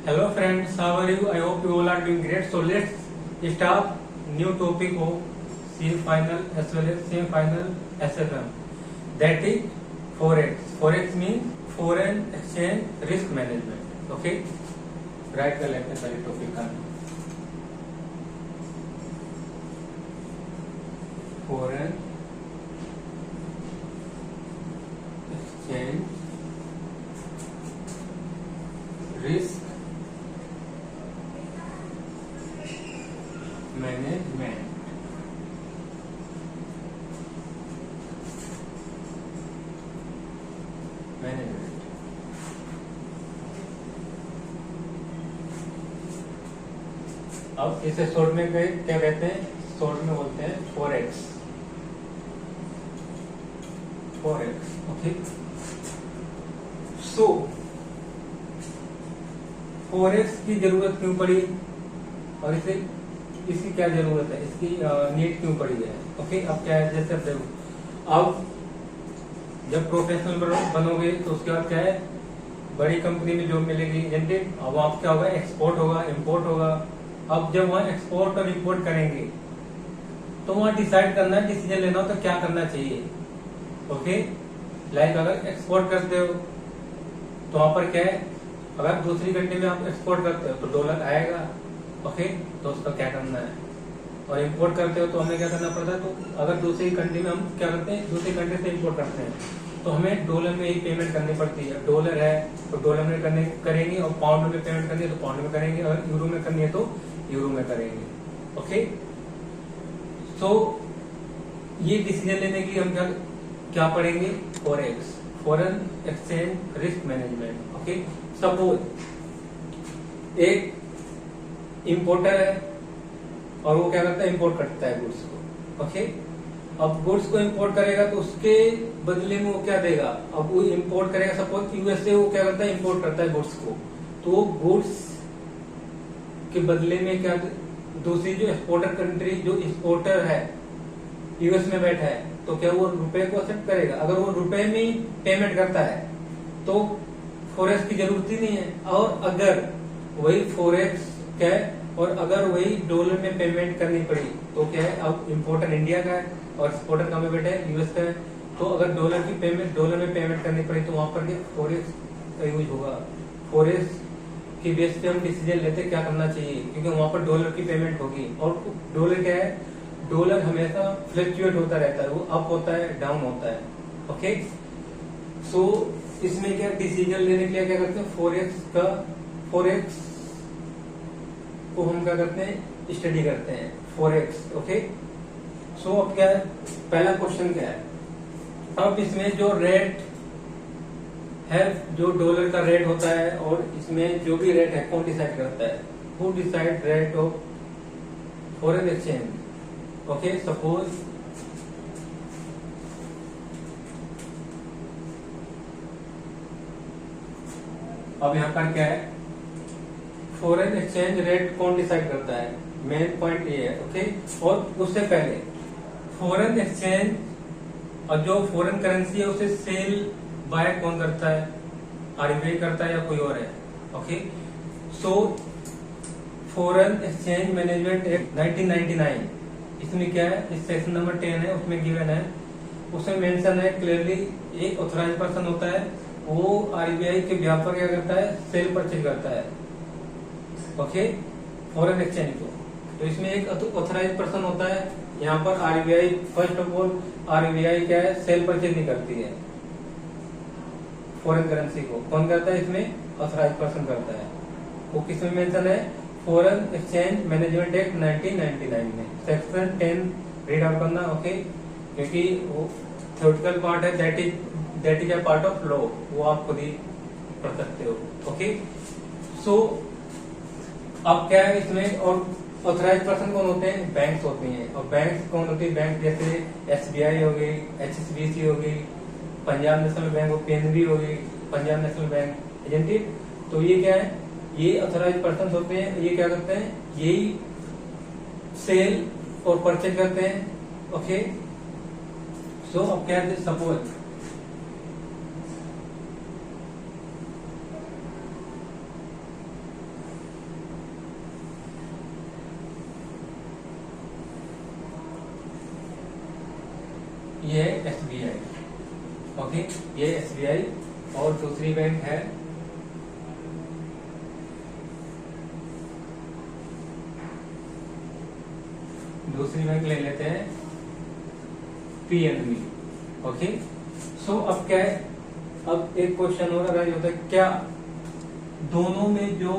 Hello friends, how are you? I hope you all are doing great. So let's start new topic of semi-final as well as semi-final SFM. That is forex. Forex means foreign exchange risk management. Okay, write the लेते हैं पहले topic का foreign exchange risk management. अब इसे short में क्या कहते हैं? शॉर्ट में बोलते हैं forex. Forex, okay. So forex की जरूरत क्यों पड़ी और इसकी क्या जरूरत है, इसकी नीड क्यों पड़ी है? ओके, अब क्या है, जैसे अब देखो, अब जब प्रोफेशनल बनोगे तो उसके बाद क्या है, बड़ी कंपनी में जॉब मिलेगी, जनते। अब आप क्या होगा, एक्सपोर्ट होगा, इम्पोर्ट होगा। अब जब वहाँ एक्सपोर्ट और इम्पोर्ट करेंगे तो वहाँ डिसाइड करना, डिसीजन लेना हो तो क्या करना चाहिए। ओके, लाइक अगर एक्सपोर्ट करते हो तो वहां पर क्या है, अगर दूसरी कंट्री में आप एक्सपोर्ट करते हो तो डॉलर आएगा। ओके, तो उसका क्या करना है। और इम्पोर्ट करते हो तो हमें क्या करना पड़ता है, तो अगर दूसरी कंट्री में हम क्या करते हैं, दूसरी कंट्री से इम्पोर्ट करते हैं तो हमें डॉलर में ही पेमेंट करनी पड़ती है। डॉलर है तो डॉलर में करेंगे, और पाउंड में पेमेंट करनी है तो पाउंड में करेंगे, और यूरो में करनी है तो यूरो में करेंगे। ओके, सो ये डिसीजन लेने की हम क्या पढ़ेंगे, forex, foreign exchange risk management. Okay, suppose एक इंपोर्टर है और वो क्या करता है, इंपोर्ट करता है गुड्स को। ओके, अब गुड्स को इंपोर्ट करेगा तो उसके बदले में वो क्या देगा, अब वो इंपोर्ट करेगा, सपोज यूएसए वो क्या करता है, इंपोर्ट करता है गुड्स को, तो वो गुड्स के बदले में क्या, दूसरी जो एक्सपोर्टर कंट्री, जो एक्सपोर्टर है यूएस में बैठा है, तो क्या वो रुपए को एक्सेप्ट करेगा? अगर वो रुपए में ही पेमेंट करता है तो फॉरेक्स की जरूरत ही नहीं है। और अगर वही फॉरेक्स क्या है, और अगर वही डॉलर में पेमेंट करनी पड़ी तो क्या है, अब इम्पोर्टर इंडिया का है और एक्सपोर्टर कहाँ पे बैठा है, यूएस का है, तो अगर डॉलर में पेमेंट करनी पड़ी तो वहां पर फॉरेक्स का यूज होगा। फॉरेक्स की बेस पे हम डिसीजन लेते क्या करना चाहिए, क्योंकि वहां पर डॉलर की पेमेंट होगी। और डॉलर क्या है, डॉलर हमेशा फ्लक्चुएट होता रहता है, वो अप होता है, डाउन होता है। ओके, सो इसमें क्या डिसीजन लेने के लिए क्या करते हैं, फॉरेक्स को हम क्या करते हैं, स्टडी करते हैं फॉरेक्स। ओके, सो अब क्या है, पहला क्वेश्चन क्या है, अब इसमें जो रेट है, जो डॉलर का रेट होता है, और इसमें जो भी रेट है कौन डिसाइड करता है, who decide rate of foreign exchange. Okay, suppose अब यहाँ पर क्या है, फॉरेन एक्सचेंज रेट कौन डिसाइड करता है, मेन पॉइंट ये है। ओके, और उससे पहले फॉरेन एक्सचेंज और जो फॉरेन करेंसी है उसे सेल बाय कौन करता है, आरबीआई करता है या कोई और है। Okay, so foreign exchange management act 1999, इसमें क्या है, इस सेक्शन नंबर 10 है, उसमें गिवन है, उसमें मेंशन है क्लियरली, एक ऑथराइज पर्सन होता है, वो आरबीआई के बिहाफ पर क्या करता है, सेल परचेज करता है। ओके, फॉरेन एक्सचेंज को, तो इसमें एक ऑथराइज पर्सन होता है। यहाँ पर RBI, first of all RBI क्या है, सेल परचेज नहीं करती है फॉरेन करेंसी को, कौन करता है, इसमें ऑथराइज पर्सन करता है। वो किसमें मेंशन है, फॉरेन एक्सचेंज मैनेजमेंट एक्ट 1999 में, सेक्शन 10 रीड आउट करना। ओके, क्योंकि वो थ्योरेटिकल पार्ट है, that is a part of law, वो आप खुद ही पढ़ सकते हो। ओके, सो अब क्या है इसमें, और ऑथराइज पर्सन कौन होते हैं, बैंक्स होती हैं। और बैंक्स कौन होती है, बैंक जैसे एसबीआई हो गई, एचएसबीसी हो गई, पंजाब नेशनल बैंक, पीएनबी हो गई, पंजाब नेशनल बैंक एजेंटी। तो ये क्या है, ये ऑथराइज पर्सन होते हैं, ये क्या करते हैं, यही सेल और परचेज करते हैं। ओके, सो अब क्या है, सपोज ये है SBI। ओके, ये SBI। और दूसरी बैंक है ले लेते हैं PNB। ओके, सो अब क्या है, अब एक क्वेश्चन और अराइज होता है, क्या दोनों में जो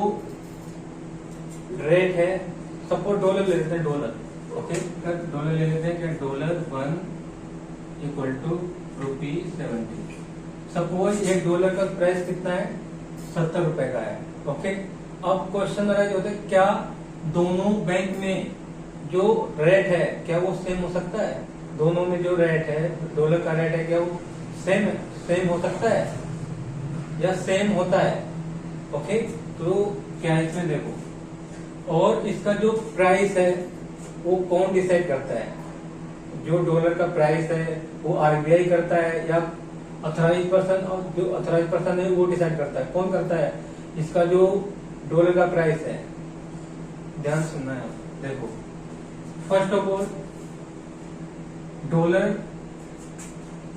रेट है, सपोज डॉलर ले लेते हैं, डॉलर। ओके, डॉलर ले लेते हैं, क्या $1 इक्वल टू ₹70। सपोज एक डॉलर का प्राइस कितना है, 70 रुपए का है। ओके, अब क्वेश्चन अराइज होता है, क्या दोनों बैंक में जो रेट है क्या वो सेम हो सकता है? दोनों में जो रेट है, डॉलर का रेट है, क्या वो सेम हो सकता है या सेम होता है? ओके, तो क्या है इसमें देखो, और इसका जो प्राइस है वो कौन डिसाइड करता है? जो डॉलर का प्राइस है वो RBI करता है या ऑथराइज पर्सन, और जो ऑथराइज पर्सन है वो डिसाइड करता है? कौन करता है इसका जो डॉलर का प्राइस है? ध्यान सुनना है, देखो फर्स्ट ऑफ ऑल डॉलर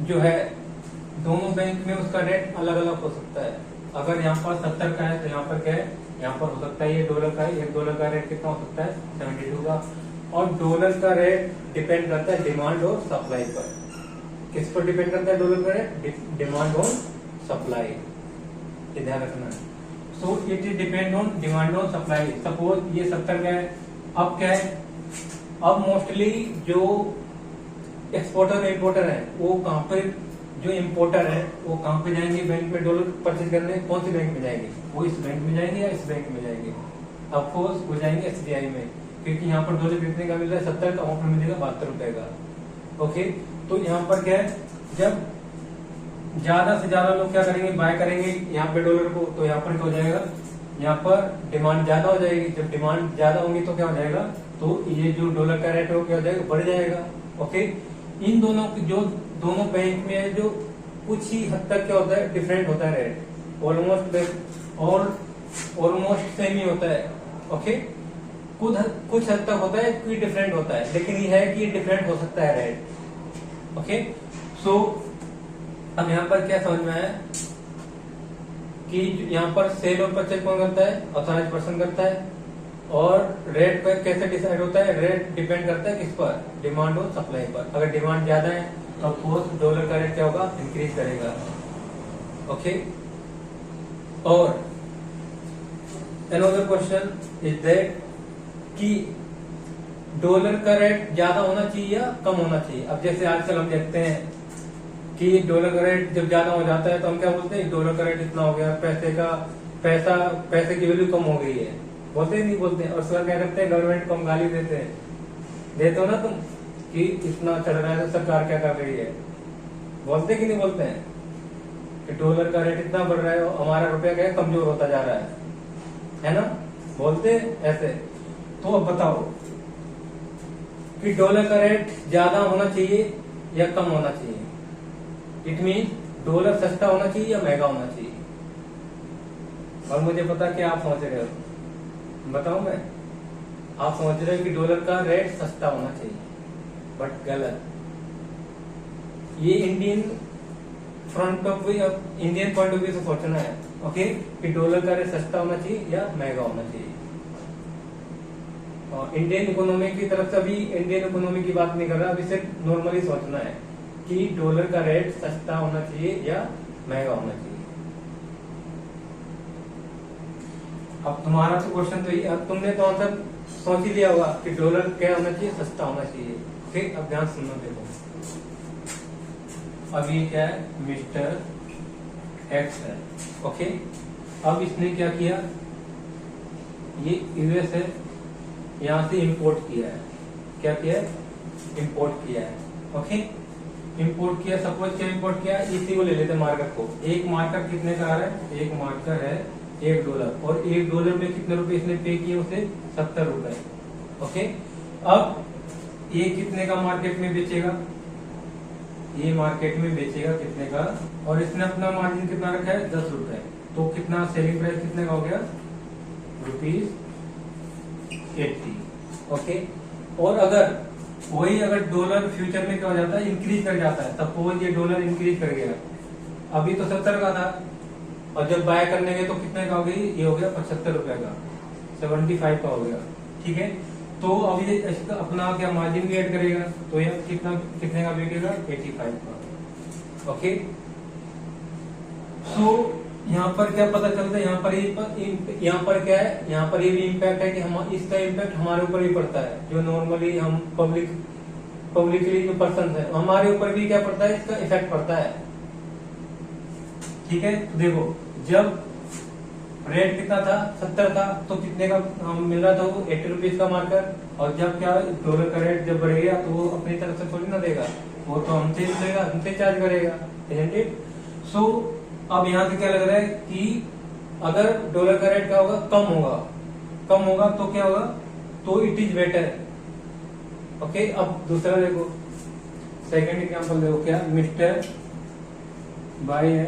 जो है दोनों बैंक में उसका रेट अलग अलग हो सकता है। अगर यहाँ पर 70 का है तो यहाँ पर क्या है, यहाँ पर हो सकता है ये डॉलर का है, एक डॉलर का रेट कितना हो सकता है, 72 का। और डॉलर का रेट डिपेंड करता है डिमांड और सप्लाई पर। किस पर डिपेंड करता है डॉलर का रेट? डिमांड और सप्लाई, ये ध्यान रखना है। So it is depend on demand और सप्लाई। सपोज ये 70 का है, अब क्या है, अब मोस्टली जो एक्सपोर्टर इंपोर्टर है वो कहाँ पे, जो इंपोर्टर है वो कहाँ पे जाएंगे बैंक में डॉलर परचेज करने? कौन सी बैंक में जाएंगे? वो इस बैंक में जाएंगे या इस बैंक में जाएंगे? ऑफकोर्स वो जाएंगे SBI में, क्योंकि यहाँ पर डॉलर कितने का मिल रहा है, 70 का, वहां पर मिलेगा 72 रुपए का। ओके, तो यहाँ पर क्या है, जब ज्यादा से ज्यादा लोग क्या करेंगे, बाय करेंगे यहाँ पे डॉलर को, तो यहाँ पर क्या हो जाएगा, यहाँ पर डिमांड ज्यादा हो जाएगी। जब डिमांड ज्यादा होगी तो क्या हो जाएगा, तो ये जो डॉलर का रेट है वो क्या हो जाएगा, बढ़ जाएगा। ओके, इन दोनों की जो दोनों बैंक में है जो कुछ ही हद तक क्या होता है, डिफरेंट होता है रेट, ऑलमोस्ट सेम ही होता है। ओके, कुछ हद तक होता है, कोई डिफरेंट होता है, लेकिन ये है कि डिफरेंट हो सकता है रेट। ओके, सो अब यहाँ पर क्या समझ में आया कि यहाँ पर सेल और परचेज कौन करता है, ऑथराइज पर्सन करता है। और रेट पर कैसे डिसाइड होता है, रेट डिपेंड करता है किस पर, डिमांड और सप्लाई पर। अगर डिमांड ज्यादा है तो ऑफकोर्स डॉलर का रेट क्या होगा, इंक्रीज करेगा। ओके, और अनदर क्वेश्चन इज दैट कि डॉलर का रेट ज्यादा होना चाहिए या कम होना चाहिए? अब जैसे आजकल हम देखते हैं कि डॉलर का रेट जब ज्यादा हो जाता है तो हम क्या बोलते हैं, डॉलर का रेट इतना हो गया, पैसे की वैल्यू कम हो गई है, बोलते ही नहीं बोलते। और सर क्या करते हैं, गवर्नमेंट को हम गाली देते हो ना तुम, कि इतना चढ़ रहा है तो सरकार क्या कर रही है, बोलते कि नहीं बोलते हैं कि डॉलर का रेट इतना बढ़ रहा है, हमारा रुपया क्या कमजोर होता जा रहा है ना, बोलते ऐसे। तो अब बताओ कि डॉलर का रेट ज्यादा होना चाहिए या कम होना चाहिए? इट मीन डॉलर सस्ता होना चाहिए या महंगा होना चाहिए? और मुझे पता कि आप सोच रहे हो, बताओ मैं, आप समझ रहे हो कि डॉलर का रेट सस्ता होना चाहिए, बट गलत। ये इंडियन पॉइंट ऑफ व्यू से सोचना है। ओके, कि डॉलर का रेट सस्ता होना चाहिए या महंगा होना चाहिए। और इंडियन इकोनॉमी की तरफ से अभी इंडियन इकोनॉमी की बात नहीं कर रहा, अभी सिर्फ नॉर्मली सोचना है कि डॉलर का रेट सस्ता होना चाहिए या महंगा होना चाहिए। अब तुम्हारा तो क्वेश्चन तो ये, अब तुमने तो आंसर सोच ही लिया होगा कि डॉलर क्या होना चाहिए, सस्ता होना चाहिए। फिर अब ध्यान सुनना, देखो अब ये क्या है, मिस्टर एक्स है। ओके, अब इसने क्या किया, ये यूएस है, यहां से इंपोर्ट किया है। क्या किया है, इंपोर्ट किया है। ओके, इंपोर्ट किया, सपोज क्या इंपोर्ट किया, इसी को ले लेते हैं मार्कर को। एक मार्कर कितने का आ रहा है, एक मार्कर है $1, और $1 में कितने रुपए इसने पे किए उसे, 70 रुपए। ओके, अब ये कितने का मार्केट में बेचेगा, ये मार्केट में बेचेगा कितने का, और इसने अपना मार्जिन कितना रखा है, 10 रुपए। तो कितना सेलिंग प्राइस कितने का हो गया, ₹80। ओके, और अगर वही अगर डॉलर फ्यूचर में क्या हो जाता है, इंक्रीज कर जाता है, सपोज ये डॉलर इंक्रीज कर गया, अभी तो 70 का था और जब बाय करने गए तो कितने का हो गई, ये हो गया 75 रुपए का, 75 का हो गया। ठीक है, तो अब ये इसका अपना क्या मार्जिन भी ऐड करेगा, तो ये कितने का बिकेगा, 85 का। ओके, सो यहाँ पर क्या पता चलता है, यहाँ पर क्या है, यहाँ पर ये भी इम्पैक्ट है कि हम इसका इम्पैक्ट हमारे ऊपर भी पड़ता है, जो नॉर्मली हम पब्लिकली जो पर्सन है हमारे ऊपर भी क्या पड़ता है, इसका इफेक्ट पड़ता है। ठीक है, तो देखो जब रेट कितना था, 70 था, तो कितने का हम मिल रहा था, वो 80 रुपीज का मार्कर, और जब क्या डॉलर का रेट जब बढ़ गया तो वो अपनी तरफ से थोड़ी ना देगा, वो तो हमसे लेगा, हमसे चार्ज करेगा, isn't it? सो अब यहाँ से क्या लग रहा है कि अगर डॉलर का रेट क्या होगा, कम होगा तो क्या होगा, तो इट इज बेटर। ओके, अब दूसरा देखो, सेकंड एग्जांपल देखो, क्या मिस्टर बाय है,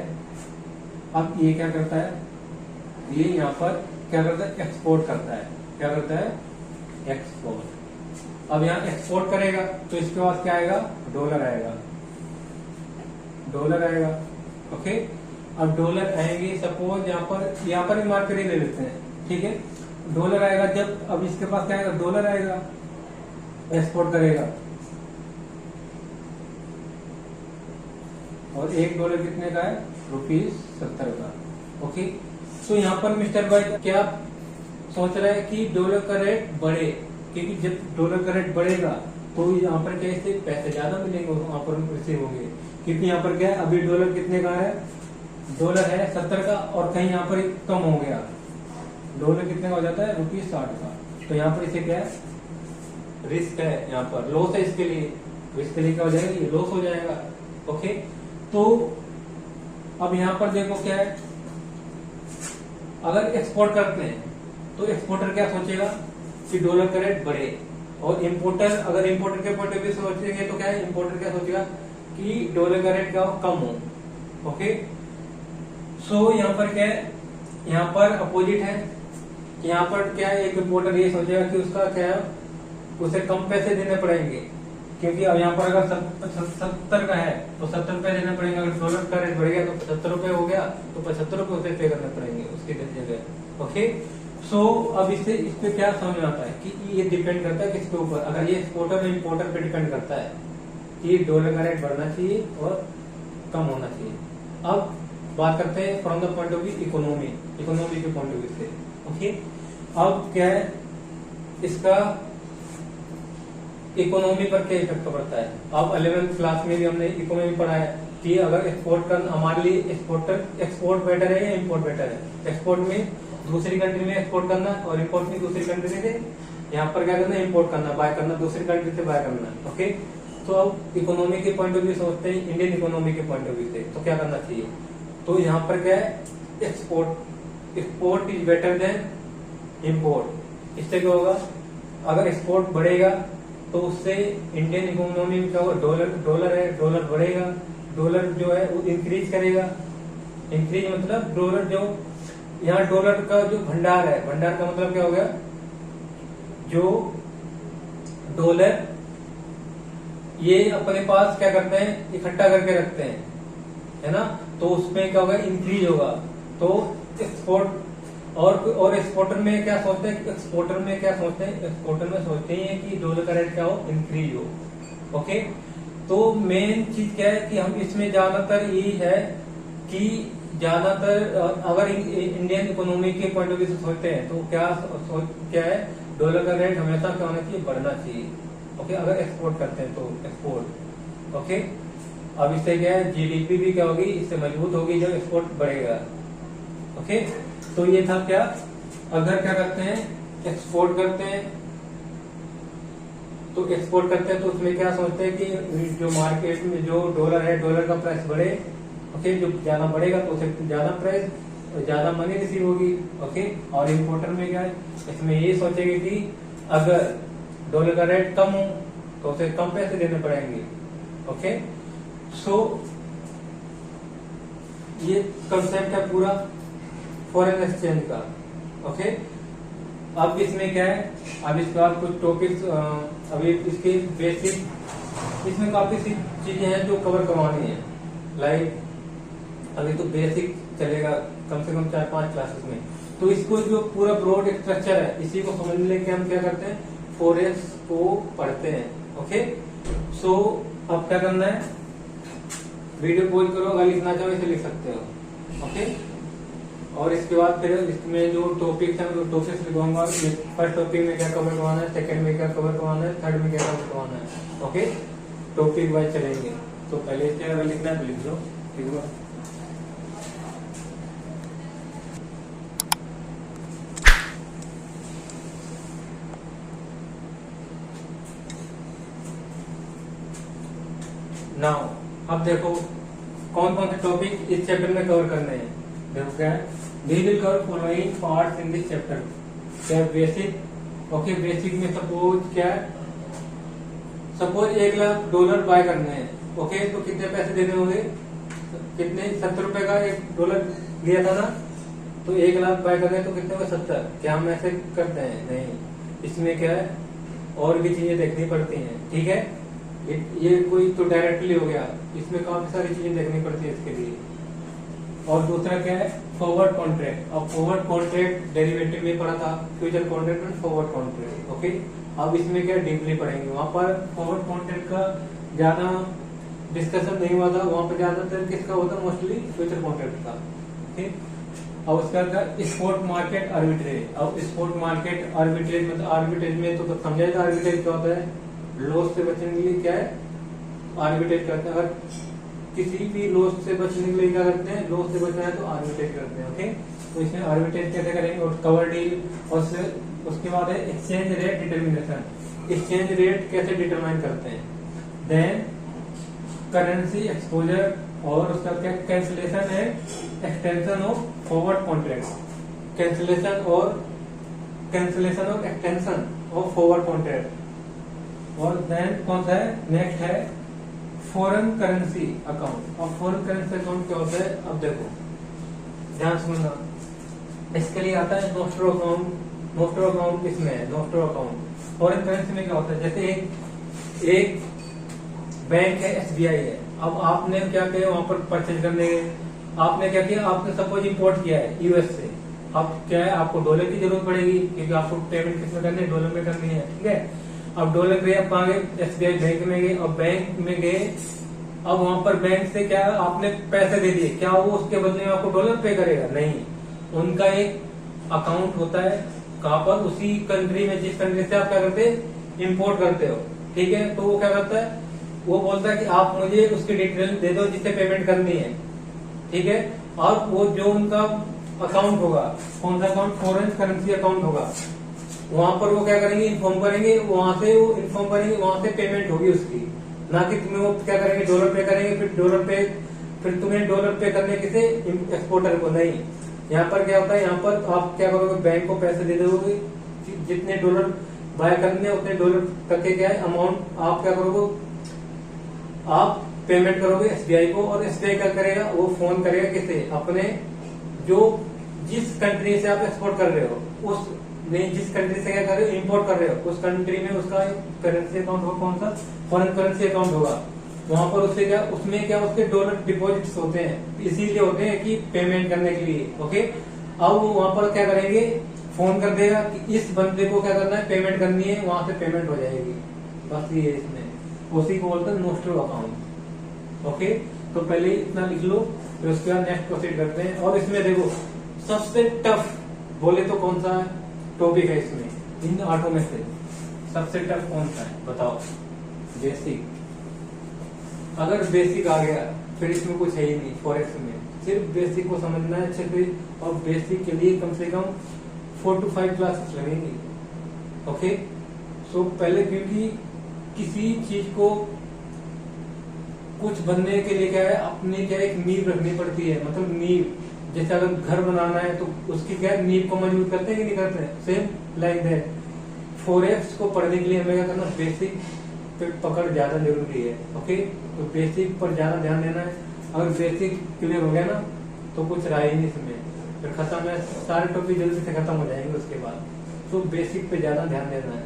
अब ये क्या करता है, ये यहाँ पर क्या करता है, एक्सपोर्ट करता है, क्या करता है, एक्सपोर्ट। अब यहाँ एक्सपोर्ट करेगा तो इसके पास क्या आएगा, डॉलर आएगा। ओके, अब डॉलर आएंगे, सपोज यहाँ पर भी मार्कर ही ले लेते हैं। ठीक है, डॉलर आएगा, जब अब इसके पास क्या आएगा, डॉलर आएगा, एक्सपोर्ट करेगा, और $1 कितने का है, ₹70 का। ओके, तो यहाँ पर मिस्टर भाई क्या सोच रहा है कि डॉलर का रेट बढ़े, क्योंकि जब डॉलर का रेट बढ़ेगा तो यहाँ पर क्या इससे पैसे ज्यादा मिलेंगे, वहां पर रिसीव होंगे, क्योंकि यहाँ पर क्या है, अभी डॉलर कितने का है, डॉलर है 70 का, और कहीं यहाँ पर कम हो गया, डॉलर कितने का हो जाता है, ₹60 का। तो यहाँ पर इसे क्या है, रिस्क है, यहाँ पर लॉस है, इसके लिए क्या हो जाएगा, ये लॉस हो जाएगा। ओके, तो अब यहाँ पर देखो क्या है, अगर एक्सपोर्ट करते हैं तो एक्सपोर्टर क्या सोचेगा कि डॉलर का रेट बढ़े, और अगर इम्पोर्टर के पॉइंट ऑफ व्यू सोचेंगे तो क्या है, इम्पोर्टर क्या सोचेगा कि डॉलर का रेट क्या हो, कम हो। ओके, सो यहाँ पर क्या है, यहाँ पर अपोजिट है, यहाँ पर क्या है, एक इम्पोर्टर ये सोचेगा कि उसका क्या है, उसे कम पैसे देने पड़ेंगे, क्योंकि अब यहाँ पर अगर 70 का है तो 70 रुपए देने पड़ेंगे, अगर डॉलर का रेट बढ़ गया तो 75 रुपए हो गया, तो 75 रुपए उसे पे करने पड़ेंगे उसकी जगह। ओके, सो अब इस पे क्या समझ में आता है कि ये डिपेंड करता है किसके ऊपर, अगर ये एक्सपोर्टर और इम्पोर्टर पे डिपेंड करता है कि डॉलर का रेट बढ़ना चाहिए और कम होना चाहिए। अब बात करते हैं from the point of view economy के पॉइंट ऑफ व्यू से। ओके, अब क्या है, इसका इकोनॉमी पर क्या इफेक्ट पड़ता है। अब 11th क्लास में भी हमने इकोनॉमी पढ़ा है कि अगर एक्सपोर्ट कर, हमारे लिए एक्सपोर्ट बेटर है या इम्पोर्ट बेटर है। एक्सपोर्ट में दूसरी कंट्री में एक्सपोर्ट करना और इम्पोर्ट में दूसरी कंट्री से यहाँ पर क्या करना, इम्पोर्ट करना, बाय करना, दूसरी कंट्री से बाय करना। ओके, तो अब इकोनॉमी के पॉइंट ऑफ व्यू सोचते हैं, इंडियन इकोनॉमी के पॉइंट ऑफ व्यू से तो क्या करना चाहिए, तो यहाँ पर क्या है, export is better than import. इससे क्या होगा, अगर एक्सपोर्ट बढ़ेगा तो उससे इंडियन इकोनॉमी में क्या होगा, डॉलर है, डॉलर बढ़ेगा, डॉलर जो है वो इंक्रीज करेगा। इंक्रीज मतलब डॉलर जो यहाँ डॉलर का जो भंडार है, भंडार का मतलब क्या हो गया, जो डॉलर ये अपने पास क्या करते हैं, इकट्ठा करके रखते हैं, है ना, तो उसमें क्या होगा, इंक्रीज होगा। तो एक्सपोर्ट और एक्सपोर्टर में क्या सोचते हैं, एक्सपोर्टर में सोचते हैं कि डॉलर का रेट क्या हो, इंक्रीज हो। ओके, तो मेन चीज क्या है कि हम इसमें ज्यादातर यही है कि ज्यादातर अगर इंडियन इकोनॉमी के पॉइंट ऑफ व्यू से सोचते हैं तो क्या है, डॉलर का रेट हमेशा क्या होना चाहिए, बढ़ना चाहिए। ओके, अगर एक्सपोर्ट करते हैं तो एक्सपोर्ट। ओके, अब इससे क्या है, जीडीपी भी क्या होगी, इससे मजबूत होगी जब एक्सपोर्ट बढ़ेगा। ओके, तो ये था क्या, अगर क्या करते हैं, एक्सपोर्ट करते हैं तो उसमें क्या सोचते हैं कि जो मार्केट में जो डॉलर है, डॉलर का प्राइस बढ़े। ओके, जो ज्यादा बढ़ेगा तो उसे ज्यादा प्राइस, ज्यादा मनी रिसीव होगी। ओके, और इम्पोर्टर में क्या है, इसमें ये सोचेंगे कि अगर डॉलर का रेट कम हो तो उसे कम पैसे देने पड़ेंगे। ओके, सो ये कंसेप्ट है पूरा फॉरेन एक्सचेंज का। ओके, अब इसमें क्या है, अब इसके बाद कुछ टॉपिक्स अभी इसके बेसिक, इसमें काफी सी चीजें हैं जो कवर करवानी है। लाइक अभी तो बेसिक चलेगा कम से कम 4-5 क्लासेस में, तो इसको जो पूरा ब्रॉड स्ट्रक्चर है इसी को समझने के हम क्या करते हैं, फॉरेक्स को पढ़ते हैं। ओके, सो अब क्या करना है, वीडियो पॉज करो, अगर लिखना चाहो इसे लिख सकते हो। ओके, और इसके बाद फिर इसमें जो टॉपिक्स हैं वो टॉपिक्स लिखवाऊंगा। फर्स्ट टॉपिक में क्या कवर करवाना है, सेकंड में क्या कवर करवाना है, थर्ड में क्या कवर करवाना है। ओके, टॉपिक वाइज चलेंगे। तो पहले इससे अगर लिखना है तो लिख लो, ठीक है। नाउ अब देखो कौन कौन से टॉपिक इस चैप्टर में कवर करने हैं। देखो क्या है, we will cover following parts in this chapter. क्या बेसिक, ओके, बेसिक में सपोज क्या है, सपोज $1,00,000 बाय करने हैं। ओके, तो कितने पैसे देने होंगे, कितने, $70 का $1 लिया था ना, तो 1,00,000 बाय करने हैं तो कितने होंगे, 70। क्या हम ऐसे करते हैं, नहीं, इसमें क्या है और भी चीजें देखनी पड़ती हैं। ठीक है, ये कोई तो डायरेक्टली हो गया, इसमें काफी सारी चीजें देखनी पड़ती है इसके लिए। और दूसरा क्या है, फॉरवर्ड कॉन्ट्रैक्ट। अब फॉरवर्ड कॉन्ट्रैक्ट डेरिवेटिव में पढ़ा था, future contract and forward contract. Okay, अब इसमें क्या डीपली पढ़ेंगे। वहां पर फॉरवर्ड कॉन्ट्रैक्ट का ज्यादा डिस्कशन नहीं हुआ था, वहां पर ज्यादातर किसका होता, मोस्टली फ्यूचर कॉन्ट्रैक्ट का। ओके, अब उसका था स्पॉट मार्केट आर्बिट्रेज। अब स्पॉट मार्केट आर्बिट्रेज मतलब आर्बिट्रेज में तो समझाएगा आर्बिट्रेज क्या होता है, लॉस से बचने के लिए क्या है आर्बिट्रेज करते हैं। अगर किसी भी लॉस से बचने के लिए क्या करते हैं, लॉस से बचना है तो आर्बिट्रेज करते हैं। ओके, तो इसमें आर्बिट्रेज कैसे करेंगे, और कवर डील, और उसके बाद है exchange rate determination. Exchange rate कैसे डिटरमाइन करते हैं, देन करेंसी एक्सपोजर, और उसका क्या कैंसिलेशन है, extension of forward contract, cancellation और एक्सटेंशन ऑफ फॉरवर्ड कॉन्ट्रैक्ट। और देन कौन सा है, नेक्स्ट है फॉरेन करेंसी अकाउंट। अब फॉरेन करेंसी अकाउंट क्या होता है, अब देखो ध्यान सुनना, इसके लिए आता है नोस्ट्रो अकाउंट। नोस्ट्रो अकाउंट किसमें है, नोस्ट्रो अकाउंट। फॉरेन करेंसी में क्या होता है, जैसे एक बैंक है, SBI है। अब आपने क्या किया, वहां पर परचेज करने आपने क्या किया, आपने सपोज इंपोर्ट किया है US से। अब क्या है, आपको डॉलर की जरूरत पड़ेगी क्योंकि आपको पेमेंट किसमें करनी है, डॉलर में करनी है। ठीक है, अब डॉलर पे आप कहाँ गए, SBI बैंक में गए। अब बैंक में गए, अब वहां पर बैंक से क्या आपने पैसे दे दिए, क्या वो उसके बदले में आपको डॉलर पे करेगा, नहीं। उनका एक अकाउंट होता है, कहाँ पर, उसी कंट्री में, जिस कंट्री से आप क्या करते इंपोर्ट करते हो। ठीक है, तो वो क्या करता है, वो बोलता है कि आप मुझे उसकी डिटेल दे दो जिससे पेमेंट करनी है। ठीक है, और वो जो उनका अकाउंट होगा, कौन सा अकाउंट, फॉरेन करेंसी अकाउंट होगा, वहां पर वो क्या करेंगे, इन्फॉर्म करेंगे, वहां से वो इन्फॉर्म करेंगे, वहां से पेमेंट होगी उसकी, ना कि तुम्हें वो क्या करेंगे, डॉलर पे करेंगे, फिर तुम्हें डॉलर पे करने किसे, एक्सपोर्टर को, नहीं। यहाँ पर क्या होता है, यहाँ पर आप क्या करोगे, बैंक को पैसे दे दोगे, जितने डॉलर बाय करने उतने डॉलर करके क्या है अमाउंट आप क्या करोगे, आप पेमेंट करोगे SBI को, और SBI क्या करेगा, वो फोन करेगा किसे, अपने जो जिस कंट्री से आप एक्सपोर्ट कर रहे हो, उस नहीं, जिस कंट्री से क्या कर रहे हो, इंपोर्ट कर रहे हो, उस कंट्री में उसका करेंसी अकाउंट होगा, कौन सा, फॉरेन करेंसी अकाउंट होगा। वहां पर उससे क्या, उसमें क्या उसके डॉलर डिपॉजिट्स होते हैं, इसीलिए होते हैं कि पेमेंट करने के लिए। ओके, अब वो वहां पर क्या करेंगे, फोन कर देगा कि इस बंदे को क्या करना है, पेमेंट करनी है, वहां से पेमेंट हो जाएगी। बस ये इसमें उसी को बोलते हैं नोस्ट्रो अकाउंट। ओके, तो पहले इतना लिख लो, फिर उसके बाद नेक्स्ट प्रोसीड करते हैं। और इसमें देखो सबसे टफ बोले तो कौन सा टॉपिक है इसमें, इन 8 में से सबसे टफ कौन सा है, बताओ। बेसिक। अगर बेसिक आ गया फिर इसमें कुछ है ही नहीं, फॉरेक्स में सिर्फ बेसिक को समझना है अच्छे से, और बेसिक के लिए कम से कम 4 to 5 क्लासेस लगेंगी। ओके, सो पहले क्योंकि किसी चीज को कुछ बनने के लिए क्या है, अपनी क्या एक नींव रखनी पड़ती है, मतलब नींव, जैसे अगर घर बनाना है तो उसकी क्या नींव को मजबूत करते हैं कि नहीं करते हैं, सेम लाइक दैट फॉरेक्स को पढ़ने के लिए हमें क्या करना, बेसिक पे पकड़ ज्यादा जरूरी है। ओके, तो बेसिक पर ज्यादा ध्यान देना है। अगर बेसिक क्लियर हो गया ना तो कुछ रहा ही नहीं इसमें, फिर खत्म है, सारे टॉपिक जल्दी से खत्म हो जाएंगे उसके बाद। तो बेसिक पे ज्यादा ध्यान देना है।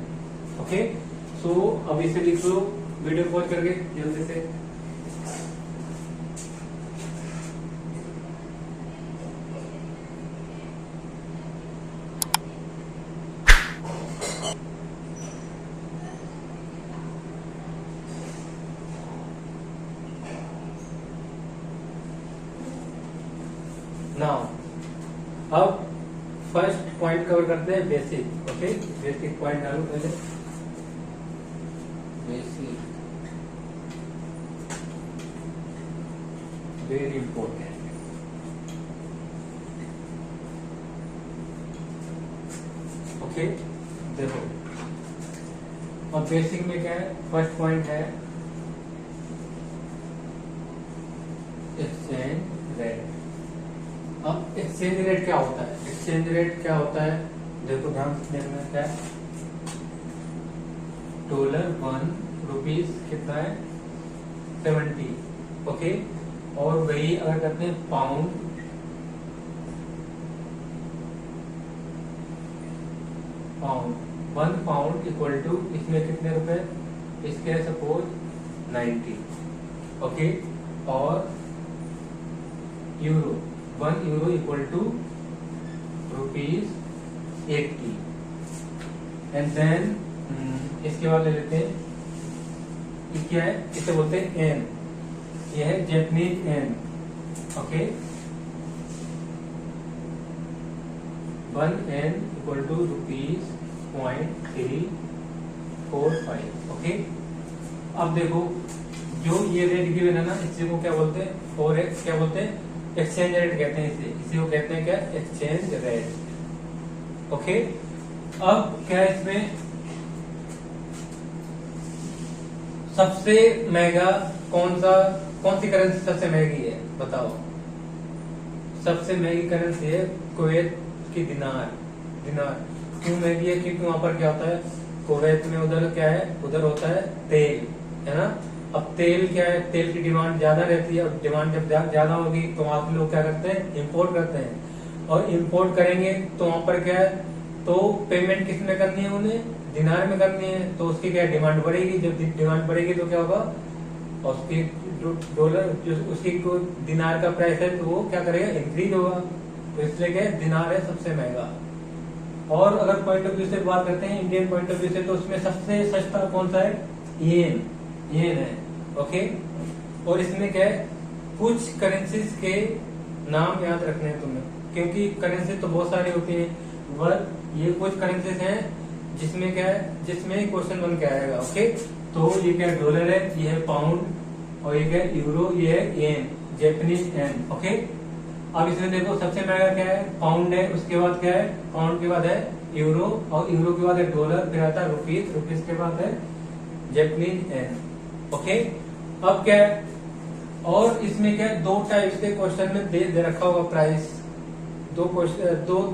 ओके, सो अब इसे लिख लो वीडियो पॉज करके जल्दी से। नाउ अब फर्स्ट पॉइंट कवर करते हैं, बेसिक। ओके, बेसिक पॉइंट डालो पहले। Basic very important. ओके, देखो अब बेसिक में क्या है, फर्स्ट पॉइंट है एक्सचेंज रेट। अब एक्सचेंज रेट क्या होता है? एक्सचेंज रेट क्या होता है, देखो ध्यान से देखना क्या है। $1 रुपीज कितना है? 70। ओके, और वही अगर करते हैं pound, pound 1 pound equal to, इसमें कितने रुपए? इसके सपोज 90। ओके, और euro 1 euro equal to ₹80। And then इसके बाद ले लेते हैं, ये क्या है? इसे बोलते हैं एन, ये है Japanese yen. Okay, 1 yen equal to ₹0.345। Okay, अब देखो जो ये रेट गिवन है ना, इसी को क्या बोलते हैं? फॉरेक्स क्या बोलते हैं? एक्सचेंज रेट कहते हैं इसे। इसी को कहते हैं क्या? Exchange rate. ओके, अब क्या है इसमें सबसे महंगा कौन सी करेंसी सबसे महंगी है बताओ? सबसे महंगी करेंसी है कुवैत की दिनार। क्यों महंगी है? क्योंकि वहां पर क्या होता है, कुवैत में उधर क्या है, उधर होता है तेल, है ना। अब तेल क्या है, तेल की डिमांड ज्यादा रहती है, और डिमांड जब ज्यादा होगी तो वहां के लोग क्या करते हैं? इम्पोर्ट करते हैं, और इम्पोर्ट करेंगे तो वहां पर क्या है, तो पेमेंट किस में करनी है? उन्हें दिनार में करनी है, तो उसकी क्या डिमांड बढ़ेगी। जब डिमांड बढ़ेगी तो क्या होगा, और उसकी डॉलर जो उसकी दिनार का प्राइस है तो वो क्या करेगा? इंक्रीज होगा। तो इसलिए क्या है, दिनार है सबसे महंगा। और अगर पॉइंट ऑफ व्यू से बात करते हैं, इंडियन पॉइंट ऑफ व्यू से, तो उसमें सबसे सस्ता कौन सा है? येन है। ओके, और इसमें क्या है, कुछ करेंसीज के नाम याद रखने हैं तुम्हें, क्योंकि करेंसी तो बहुत सारी होती है, बट ये कुछ करेंसीज हैं जिसमें क्या है, जिसमें क्वेश्चन बन के आएगा। ओके, तो ये क्या डॉलर है, ये है पाउंड, और ये क्या है यूरो, ये है येन, जैपनीज येन। ओके, अब इसमें देखो सबसे महंगा क्या है? पाउंड है, उसके बाद क्या है? पाउंड के बाद है यूरो, और यूरो के बाद है डॉलर, फिर आता है रुपीज के बाद है जैपनीज येन। ओके, अब क्या है, और इसमें क्या है, 2 टाइप से क्वेश्चन में दे रखा होगा प्राइस। दो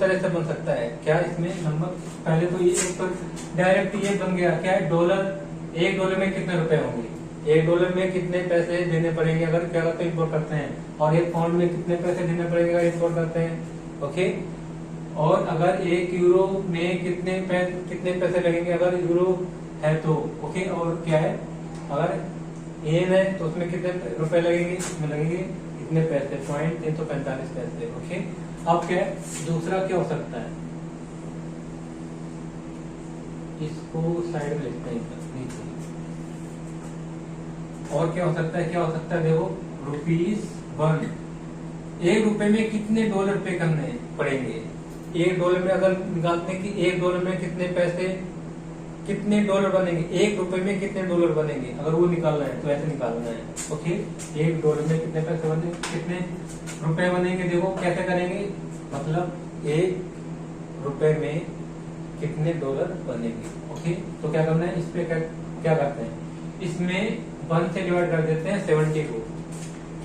तरह से बन सकता है क्या इसमें नंबर? पहले तो ये डायरेक्ट ये बन गया क्या है, डॉलर, $1 में कितने रुपए होंगे, $1 में कितने पैसे देने पड़ेंगे अगर क्या करते हैं, इम्पोर्ट करते हैं, और 1 पाउंड में कितने पैसे देने पड़ेंगे अगर इम्पोर्ट करते हैं। ओके, और अगर 1 यूरो में कितने पैसे लगेंगे अगर यूरो है तो। ओके, और क्या है, अगर येन है तो उसमें कितने रुपए लगेंगे? इसमें लगेंगे कितने पैसे? $0.345। ओके, अब क्या है, दूसरा क्या हो सकता है, इसको साइड में लिखते हैं नीचे। और क्या हो सकता है, देखो ₹1, $1 में कितने डॉलर पे करने पड़ेंगे? $1 में अगर निकालते हैं कि $1 में कितने पैसे, कितने डॉलर बनेंगे, $1 में कितने डॉलर बनेंगे, अगर वो निकालना है तो ऐसे निकालना है। ओके, $1 में कितने पैसे बनेंगे, कितने रुपए बनेंगे? देखो कैसे करेंगे, मतलब $1 में कितने डॉलर बनेंगे। ओके, तो क्या करना है, इस पे क्या करते हैं, इसमें 1 से डिवाइड कर देते हैं 70 को।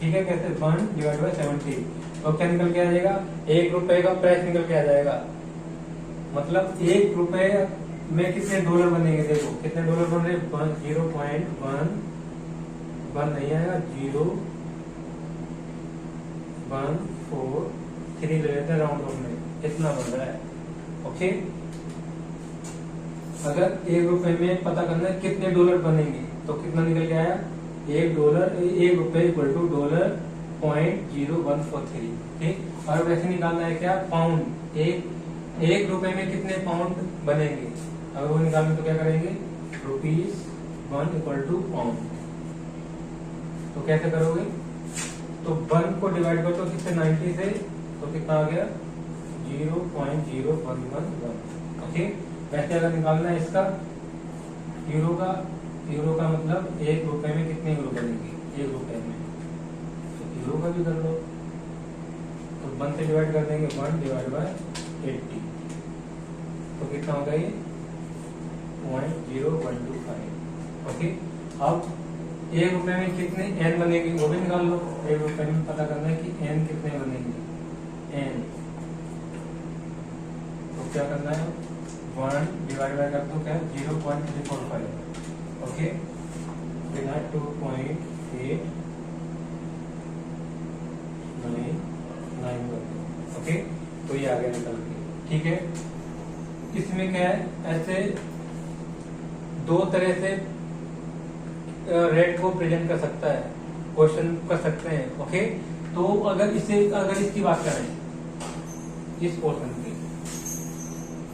ठीक है, कैसे 1 डिवाइड बाय 70, तो क्या निकल के आ जाएगा, $1 का प्राइस निकल के आ जाएगा। मतलब $1 में कितने डॉलर बनेंगे? देखो कितने डॉलर बन रहे, 0.1 नहीं आएगा, 0.143 ले लेते हैं राउंड ऑफ में, इतना बन रहा है। ओके, अगर ₹1 में पता करना है कितने डॉलर बनेंगे, तो कितना निकल के आया, ₹1 इक्वल टू $0.0143। ठीक। और वैसे निकालना है क्या, पाउंड, एक रुपए में कितने पाउंड बनेंगे, अगर वो निकालना तो क्या करेंगे, ₹1 इक्वल टू पाउंड। तो कैसे करोगे, तो 1 को डिवाइड कर दो किससे, 90 से, तो कितना आ गया, 0.0111। ओके। वैसे अगर निकालना है इसका यूरो का मतलब ₹1 में कितने यूरो बनेंगे, ₹1 में, तो यूरो का भी कर लो, तो 1 से डिवाइड कर देंगे, 1 डिवाइड बाय 80, तो कितना होगा ये, 0.0125। ओके। अब ₹1 में कितने n बनेंगे वो भी निकाल लो, ₹1 में पता करना है कि n कितने बनेंगे, n, तो क्या करना है, 1 डिवाइड बाय कर दो, क्या 0.345। ओके। 2.899। ओके, तो ये आ गया निकल के। ठीक है। इसमें क्या है, ऐसे दो तरह से रेट को प्रेजेंट कर सकता है, क्वेश्चन कर सकते हैं। ओके। तो अगर इसकी बात करें, इस पोर्शन की,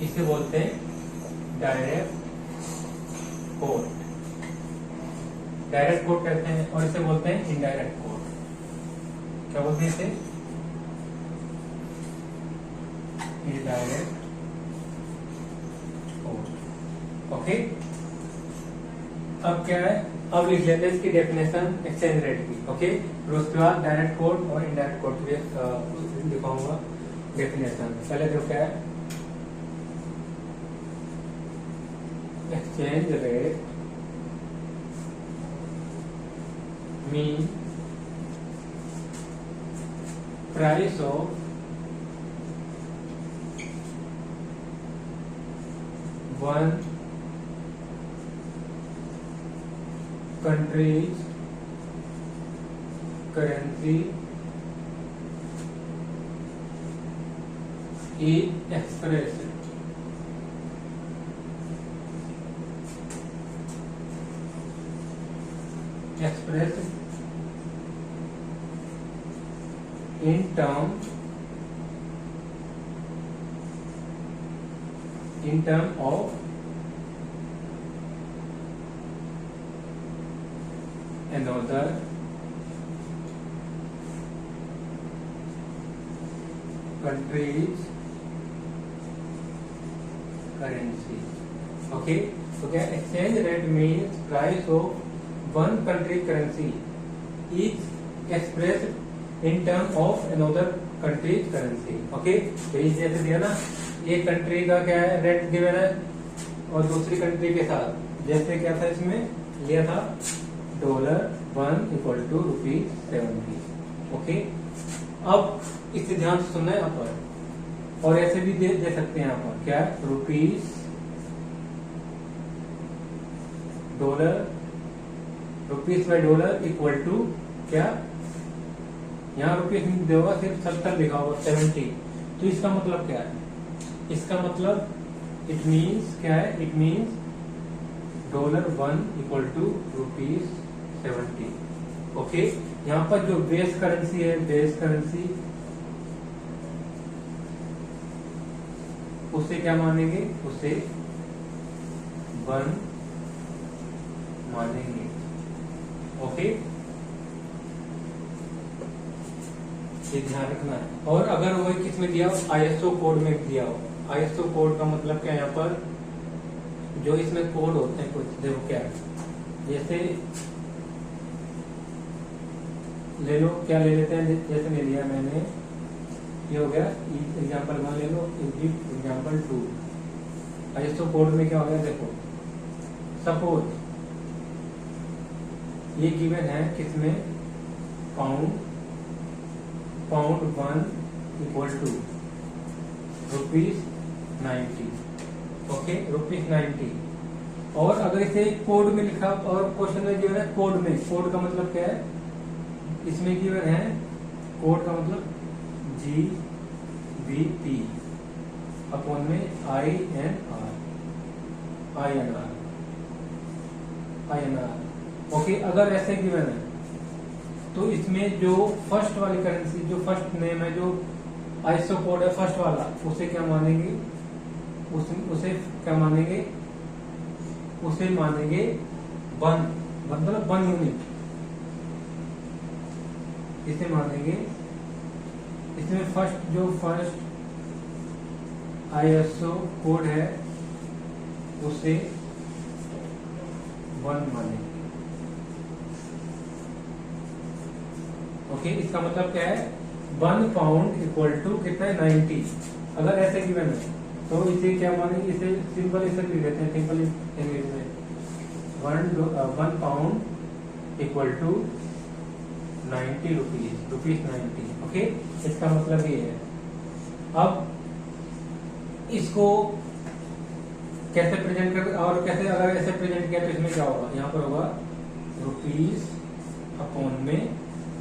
इसे बोलते हैं डायरेक्ट कोट, डायरेक्ट कोट कहते हैं, और इसे बोलते हैं इनडायरेक्ट कोट। क्या बोलते हैं इसे, इनडायरेक्ट कोट। ओके। अब क्या है, अब लिख लेते हैं इसकी डेफिनेशन एक्सचेंज रेट की। ओके। फिर उसके बाद डायरेक्ट कोड और इनडायरेक्ट कोड भी दिखाऊंगा डेफिनेशन। पहले जो क्या है, exchange rate mean price of one country's currency is expressed in term of another country's currency. Okay, so क्या exchange rate means price of one country currency is expressed in term of another country's currency. Okay, तो इस जैसे दिया ना, एक country का क्या है रेट गिवन है और दूसरी कंट्री के साथ, जैसे क्या था इसमें लिया था $1 इक्वल टू ₹70। ओके। अब इससे ध्यान से सुनना है यहाँ पर, और ऐसे भी दे सकते हैं यहाँ पर, क्या rupees by dollar equal to, क्या यहाँ रुपीस नहीं देगा, सिर्फ 70 लिखा होगा, 70। तो इसका मतलब क्या है, इसका मतलब इट मीन्स क्या है, it means $1 equal to ₹70। Okay. यहाँ पर जो बेस करेंसी है, बेस करेंसी, उसे क्या मानेंगे, उसे 1 मानेंगे। ओके, ये ध्यान रखना है। और अगर वो किस में दिया हो, ISO कोड में दिया हो। ISO कोड का मतलब क्या है, यहाँ पर जो इसमें कोड होते हैं कुछ, देखो क्या है, जैसे ले लो, क्या ले लेते हैं, जैसे ले लिया मैंने, ये हो गया एग्जाम्पल 1 ले लो, एग्जाम्पल 2। ISO कोड में क्या हो गया, देखो सपोज ये गिवन है किसमें, पाउंड 1 इक्वल टू ₹90। ओके, ₹90। और अगर इसे कोड में लिखा, और क्वेश्चन में गिवन है कोड में, कोड का मतलब क्या है, इसमें गिवन है कोड का मतलब GBP अपॉन में INR। INR। ओके, अगर ऐसे गिवन है तो इसमें जो फर्स्ट वाली करेंसी, जो फर्स्ट नेम है, जो आईएसओ कोड है फर्स्ट वाला, उसे क्या मानेंगे, उसे क्या मानेंगे, उसे मानेंगे 1, मतलब 1 यूनिट इसे मानेंगे। इसमें फर्स्ट आईएसओ कोड है उसे 1 मानेंगे। ओके, इसका मतलब क्या है, 1 पाउंड इक्वल टू कितना है, 90। अगर ऐसे गिवन है तो इसे क्या मानेंगे, इसे सिंपल इसे लिख देते हैं, सिंपल इंग्लिश में 1 pound equal to 90 rupees 90। Okay, इसका मतलब ये है। अब इसको कैसे प्रेजेंट कर, और कैसे अगर ऐसे प्रेजेंट किया तो इसमें क्या होगा, यहाँ पर होगा रुपीज अपॉन में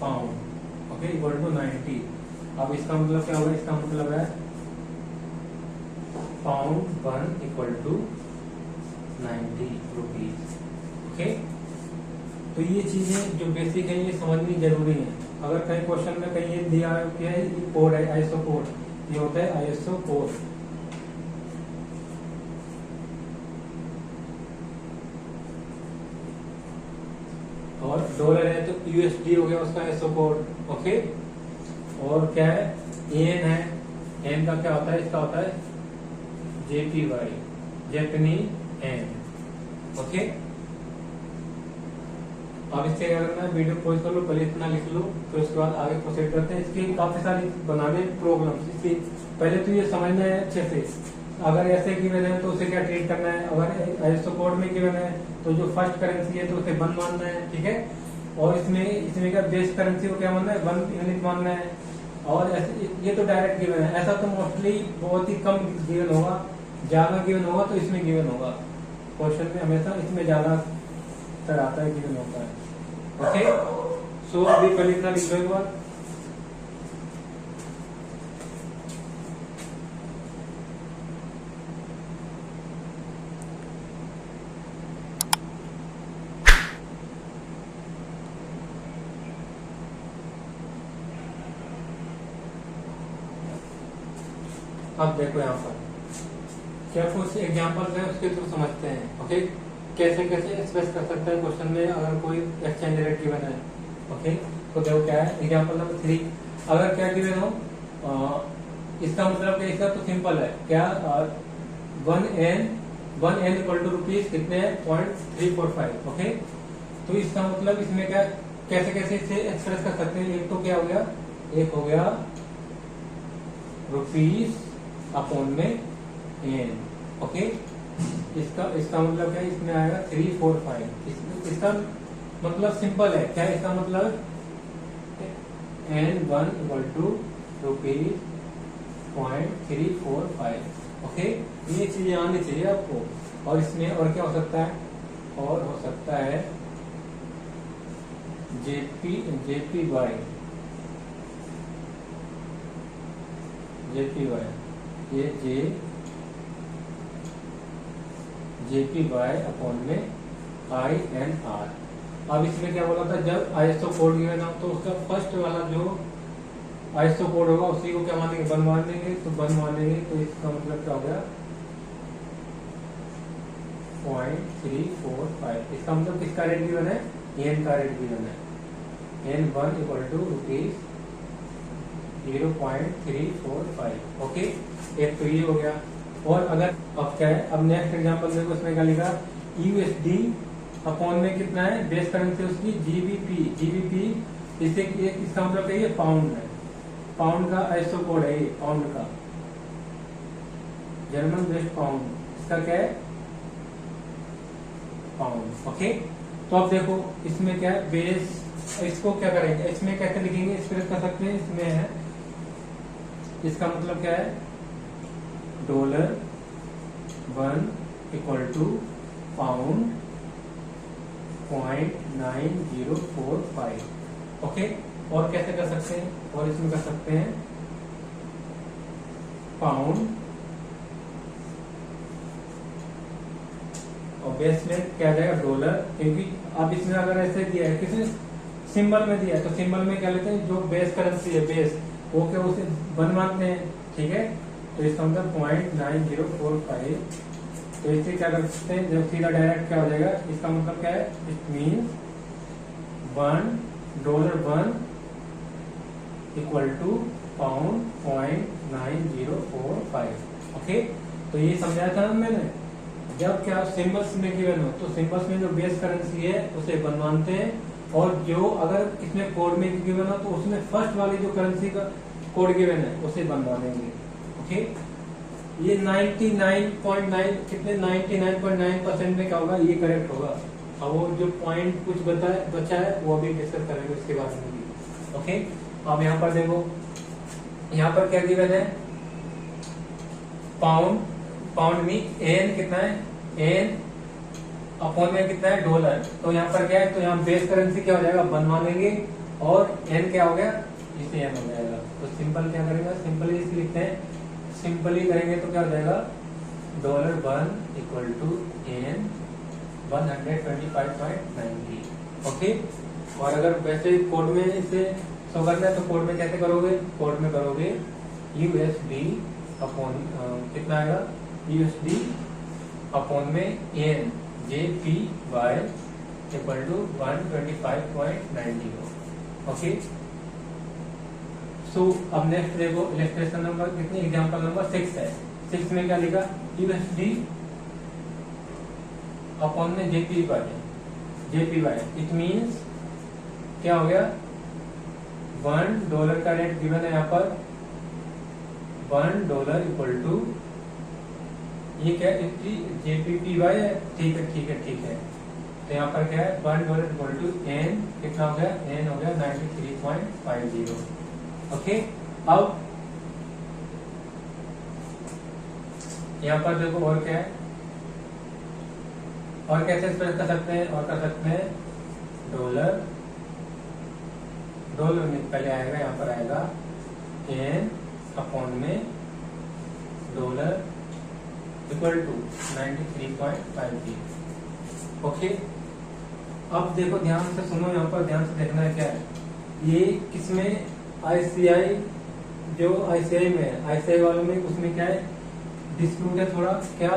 पाउंड, ओके, इक्वल टू 90। अब इसका मतलब क्या होगा, इसका मतलब है pound 1 equal to 90 rupees. Okay, तो ये चीजें जो बेसिक है ये समझनी जरूरी है। अगर कहीं क्वेश्चन में कहीं ये दिया है कोड है आईएसओ कोड, ये होता है आईएसओ कोड। और डॉलर है तो यूएसडी हो गया उसका आईएसओ कोड। ओके, और क्या है, एन है, एन का क्या होता है, इसका होता है जेपीवाई, जैपनी एन। ओके, अब इससे क्या करना है, वीडियो पॉज कर लो, पहले इतना लिख लो, फिर उसके बाद आगे प्रोसीड करते हैं। इसकी काफी सारी बनाने प्रॉब्लम्स, इसलिए पहले तो ये समझना है अच्छे से। अगर ऐसे गिवन है तो उसे क्या ट्रीट करना है, अगर आईएसओ कोड में गिवन है तो जो फर्स्ट करेंसी है तो उसे 1 मानना है, ठीक है। और इसमें क्या बेस करेंसी को क्या मानना है, 1 यूनिट मानना है। और ये तो डायरेक्ट गिवन है, ऐसा तो मोस्टली बहुत ही कम गिवन होगा, ज्यादा गिवन होगा तो इसमें गिवन होगा। क्वेश्चन में हमेशा इसमें ज्यादा तर आता है, गिवन होता है। ओके, सो अभी पहले इतना लिख लो एक बार। अब देखो यहाँ पर क्या कुछ एग्जाम्पल है, उसके थ्रू समझते हैं। ओके, कैसे कैसे एक्सप्रेस कर सकते हैं क्वेश्चन में अगर कोई एक्सचेंज रेट गिवन है। ओके, तो देखो क्या है, एग्जाम्पल नंबर 3, अगर क्या गिवन हो, इसका मतलब क्या, इसका तो सिंपल है, क्या 1n इक्वल टू रुपीज कितने हैं, 0.345। ओके, तो इसका मतलब इसमें क्या, कैसे कैसे इसे एक्सप्रेस कर सकते हैं। एक तो क्या हो गया, एक हो गया रुपीज अपॉन में एन। ओके, इसका मतलब क्या है, इसमें आएगा 345। इसका मतलब सिंपल है, क्या इसका मतलब n1 equal to rupees 0.345। Okay, ये चीजें आनी चाहिए आपको। और इसमें और क्या हो सकता है, और हो सकता है जेपीवाई, ये जेपीवाई अपॉन में INR। अब इसमें क्या बोला था, जब आईएसओ कोड गिवन हो तो उसका फर्स्ट वाला जो आईएसओ कोड होगा उसी को क्या मानेंगे, 1 मान देंगे। तो 1 मानेंगे तो इसका मतलब क्या हो गया, 0.345। इसका मतलब किसका रेट गिवन है, एन का रेट गिवन है, n1 equal to rupees 0.345। Okay, एक तो ये हो गया। और अगर अब क्या है, अब नेक्स्ट एग्जांपल देखो, इसमें क्या लिखा, यूएसडी अपॉन में कितना है, बेस करेंसी उसकी जीबीपी। इससे इसका मतलब क्या, ये पाउंड है, पाउंड का आईएसओ कोड है, ये पाउंड का, जर्मन बेस्ड पाउंड, इसका क्या है, पाउंड। ओके, तो अब देखो इसमें क्या है, बेस, इसको क्या करेंगे, इसमें कैसे लिखेंगे, एक्सप्रेस कर सकते हैं। इसमें है, इसका मतलब क्या है, $1 इक्वल टू पाउंड 0.9045। ओके, और कैसे कर सकते हैं, और इसमें कर सकते हैं पाउंड और बेस में क्या आ जाएगा डॉलर, क्योंकि अब इसमें अगर ऐसे दिया है किसी सिंबल में दिया है तो सिंबल में क्या लेते हैं, जो बेस करेंसी है बेस वो क्या उसे बनवाते हैं, ठीक है। तो इसका मतलब 0.9045, तो इससे क्या कर सकते हैं, जब सीधा डायरेक्ट क्या हो जाएगा, इसका मतलब क्या है, it means $1 equal to pound 0.9045। Okay, तो ये समझाया था मैंने। जब क्या सिंबल्स में गिवन हो तो सिंबल्स में जो बेस करेंसी है उसे बनवाते हैं, और जो अगर इसमें कोड में गिवन हो तो उसमें फर्स्ट वाली जो करेंसी का कोड गिवन है उसे बनवा देंगे। ओके, ये 99.9 कितने 99.9% में क्या होगा, ये करेक्ट होगा। और वो जो पॉइंट कुछ बचा है वो अभी डिस्कस करेंगे उसके बाद में भी। ओके, अब यहाँ पर देखो, यहाँ पर क्या गिवन है, पाउंड में एन कितना है, एन अपॉन में कितना है डॉलर। तो यहाँ पर क्या है, तो यहाँ बेस करेंसी क्या हो जाएगा, बनवा लेंगे, और एन क्या हो गया, इसे एन हो जाएगा। तो सिंपल क्या करेंगे, सिंपली इसे लिखते हैं, सिंपली करेंगे तो क्या हो जाएगा, $1 इक्वल टू एन 125.90। ओके, और अगर वैसे कोड में इसे शो करना है तो कोड में कैसे करोगे, कोड में करोगे USD अपॉन कितना आएगा, USD अपॉन में एन JPY equal to 125.90। Okay, so अब नेक्स्ट देखो, इलस्ट्रेशन नंबर कितनी, एग्जांपल नंबर 6 है। 6 में क्या लिखा, USD अपॉन में JPY, इट मीन्स क्या हो गया, $1 का रेट गिवन है यहाँ पर, $1 इक्वल टू ये क्या JPY है, ठीक है। तो यहाँ पर क्या है, $1 इक्वल टू एन कितना हो गया, एन हो गया 93.50। ओके, अब यहाँ पर देखो और क्या है, और कैसे एक्सप्रेस कर सकते हैं, और कर सकते हैं डॉलर में पहले आएगा, यहाँ पर आएगा एन अपॉन में डॉलर इक्वल टू 93.50। ओके, अब देखो ध्यान से सुनो, यहाँ पर ध्यान से देखना है क्या है, ये किसमें, ICI जो ICI में है, ICI वालों में उसमें क्या है, डिस्प्यूट है थोड़ा, क्या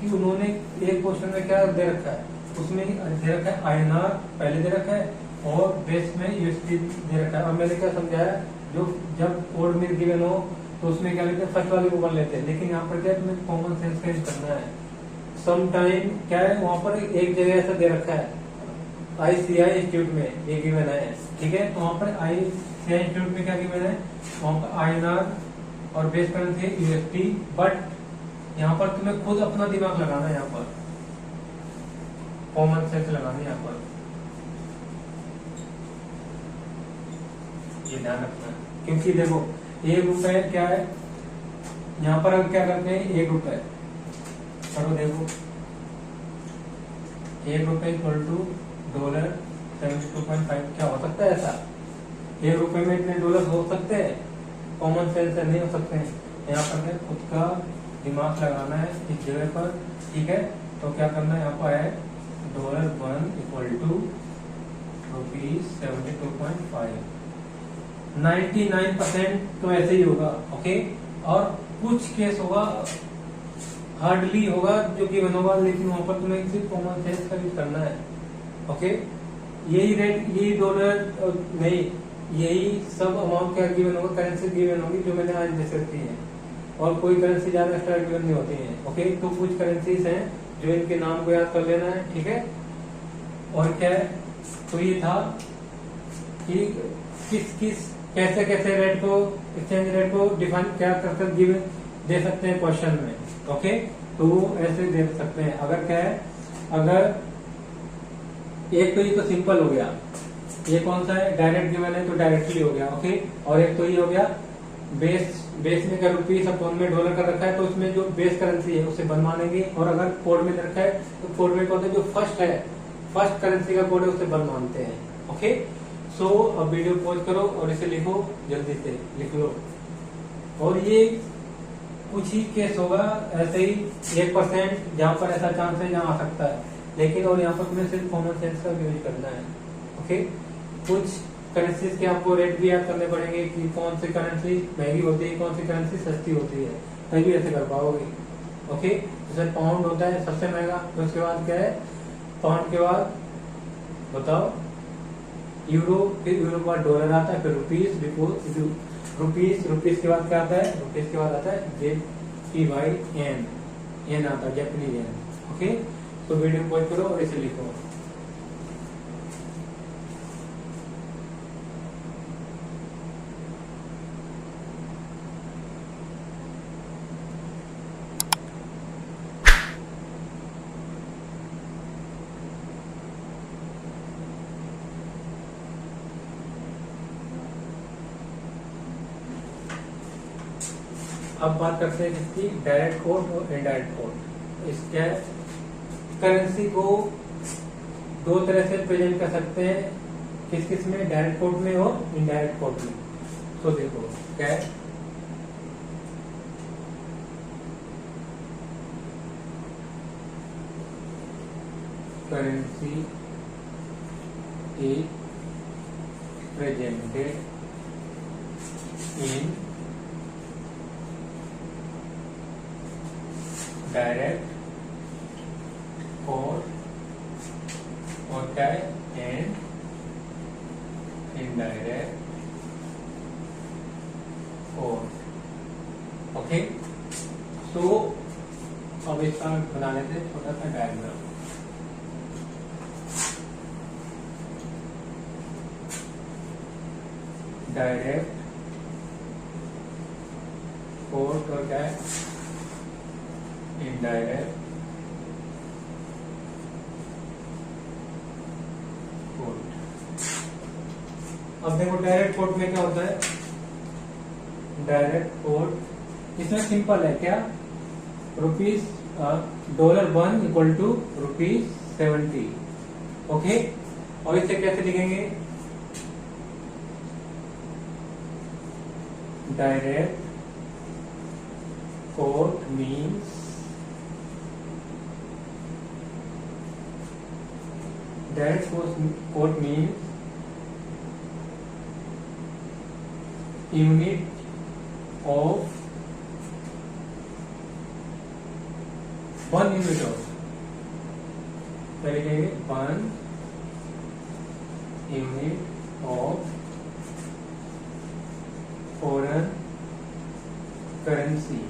कि उन्होंने एक क्वेश्चन में क्या दे रखा है, उसमें दे रखा है INR पहले दे रखा है, और बेस में USD दे रखा है। और मैंने क्या समझाया, जो जब कोड में गिवन हो तो उसमें क्या लेते हैं, फर्स्ट वाले को बन लेते हैं, लेकिन यहाँ पर क्या है, तुम्हें कॉमन सेंस का यूज करना है। सम टाइम क्या है, वहाँ पर एक जगह ऐसा दे रखा है ICI इंस्टीट्यूट में ये गिवन है, ठीक है। तो वहाँ पर ICI इंस्टीट्यूट में क्या गिवन है, वहाँ पर INR और बेस करेंसी है USD, बट यहाँ पर तुम्हें खुद अपना दिमाग लगाना है, यहाँ पर कॉमन सेंस लगाना है, यहाँ पर ये ध्यान रखना है, क्योंकि देखो ₹1 क्या है, यहाँ पर हम क्या करते हैं, ₹1 करो, देखो ₹1 इक्वल टू $72.5, क्या हो सकता है ऐसा, ₹1 में इतने डॉलर हो सकते हैं, कॉमन सेंस से नहीं हो सकते हैं। यहाँ पर खुद का दिमाग लगाना है इस जगह पर, ठीक है। तो क्या करना है, यहाँ पर है $1 इक्वल टू ₹72.5, 99% तो ऐसे ही होगा। ओके, और कुछ केस होगा हार्डली होगा जो कि होगा, लेकिन वहां पर तुम्हें सिर्फ कॉमन सेंस का यूज करना है। ओके, यही रेट, यही डॉलर नहीं, यही सब अमाउंट क्या गिवन होगा, करेंसी गिवन होगी जो मैंने आज डिस्कस की है, और कोई करेंसी ज्यादा एक्स्ट्रा गिवन नहीं होती है। ओके, तो कुछ करेंसीज हैं जो इनके नाम को याद कर लेना है, ठीक है। और क्या है, तो ये था कि किस कैसे रेट को, एक्सचेंज रेट को डिफाइन क्या कर गिवन दे सकते हैं क्वेश्चन में। ओके, तो ऐसे दे सकते हैं। अगर क्या है, अगर एक तो ये तो सिंपल हो गया, ये कौन सा है, डायरेक्ट गिवन है तो डायरेक्टली हो गया। ओके, और एक तो ये हो गया बेस में क्या रुपीस अपॉन में डॉलर का रखा है, तो उसमें जो बेस करेंसी है उसे बनवा लेंगे, और अगर कोड में रखा है तो कोड में कौन सा जो फर्स्ट करेंसी का कोड है उसे बनवाते हैं। ओके, सो अब वीडियो पॉज करो और इसे लिखो, जल्दी से लिख लो। और ये कुछ ही केस होगा ऐसे ही 1% जहाँ पर ऐसा चांस है जहाँ आ सकता है, लेकिन और यहाँ पर तुम्हें सिर्फ कॉमन सेंस का यूज करना है। ओके, कुछ करेंसीज के आपको रेट भी याद करने पड़ेंगे कि कौन सी करेंसी महंगी होती है, कौन सी करेंसी सस्ती होती है, तभी ऐसे कर पाओगे। ओके, जैसे पाउंड होता है सबसे महंगा, तो उसके बाद क्या है, पाउंड के बाद बताओ यूरो, फिर यूरो के बाद डॉलर आता है, फिर रुपीस, रुपीस के बाद क्या आता है, रुपीस के बाद आता है JPY, एन आता है, जापानीज एन। ओके, तो वीडियो पॉज करो और इसे लिखो। अब बात करते हैं किसकी, डायरेक्ट कोट और इनडायरेक्ट कोट। इसके करेंसी को दो तरह से प्रेजेंट कर सकते हैं, किस किस में, डायरेक्ट कोट में और इनडायरेक्ट कोट में। तो देखो क्या है, currency is presented in direct quote और क्या है, एंड इनडायरेक्ट कोट। ओके, तो अब इसका बना लेते हैं छोटा सा डायग्राम। डायरेक्ट कोट और क्या है, इनडायरेक्ट कोट। अब देखो डायरेक्ट कोट में क्या होता है, डायरेक्ट कोट इसमें सिंपल है क्या, रुपीज $1 इक्वल टू ₹70। ओके, और इसे कैसे लिखेंगे, direct quote means direct quote means unit of 1 unit of, पहले कहेंगे 1 unit of foreign currency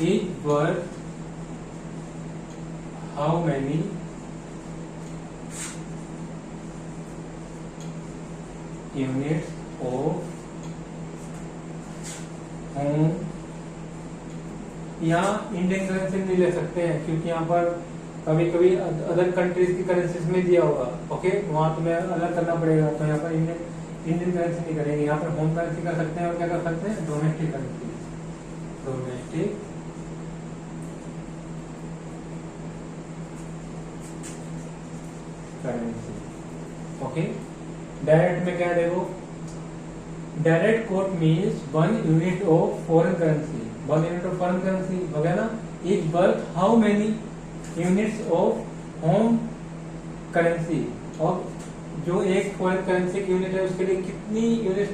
is worth how many units of home. यहाँ इंडियन करेंसी नहीं ले सकते हैं क्योंकि यहाँ पर कभी कभी अदर कंट्रीज की करेंसीज में दिया होगा। ओके, वहां तुम्हें अलग करना पड़ेगा, तो यहाँ पर इंडियन करेंसी नहीं करेंगे। यहाँ पर होम करेंसी कर सकते हैं और क्या कर सकते हैं, domestic currency, domestic currency. Okay, direct में क्या देखो, direct quote means 1 unit of foreign currency, 1 unit of foreign currency वगैरह is worth how many units of home currency, और जो एक फॉरेन करेंसी की यूनिट है उसके लिए कितनी यूनिट